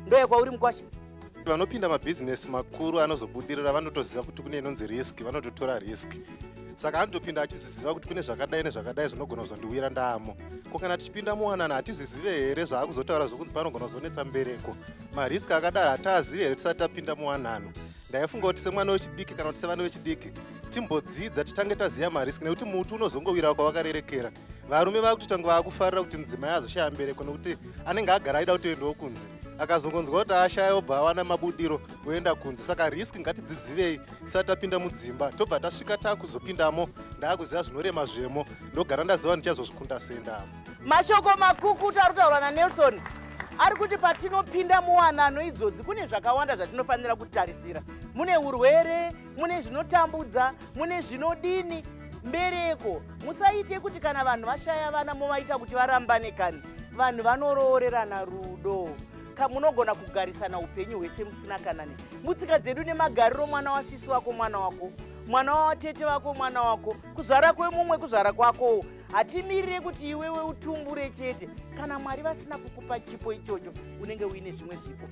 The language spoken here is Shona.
ndoyekwauri mukwasha. Vanopinda mabhizinesi makuru anozobudirira vanotoziva kuti kune inonzi riski, vanototora riski. Saka anotopinda achiziziva kuti kune zvakadai nezvakadai zvinogona kuzondiwira ndaamo. Ko kana tichipinda muwanana hatizizive here zvaakuzotaura zvokunzi panogona kuzonetsa mbereko. Mariski akadaro hataazive here tisati tapinda muwanano. Ndaifunga kuti semwana wechidiki kana kuti sevana vechidiki timbodzidza titange taziva mariski, nekuti muti unozongowira kwawakarerekera. Varume vakutotanga vakufarira kuti mudzimai azoshaya mbereko nekuti anenge agara aida kutoendawo kunze. Akazongonzwa kuti ashaya obva awana mabudiro oenda kunze. Saka riski ngatidzizivei tisati tapinda mudzimba, tobva tasvika taakuzopindamo ndaakuziva zvinorema zvemo, ndogara ndaziva ndichazozvikunda sei ndamo. Mashoko makukuta ari kutaurwa naNelson ari kuti patinopinda muwanano idzodzi kune zvakawanda zvatinofanira kutarisira. Mune urwere, mune zvinotambudza, mune zvinodini. Mbereko musaite kuti kana vanhu vashaya vana movaita kuti varambane kani. Vanhu vanoroorerana rudo. Munogona kugarisana upenyu hwese musina kanani. Mutsika dzedu nemagariro, mwana wasisi wako mwana wako, mwana watete wako mwana wako, kuzvara kwemumwe kuzvara kwako. Hatimirire kuti iwewe utumbure chete. Kana Mwari vasina kukupa chipo ichocho, unenge uine zvimwe zvipo.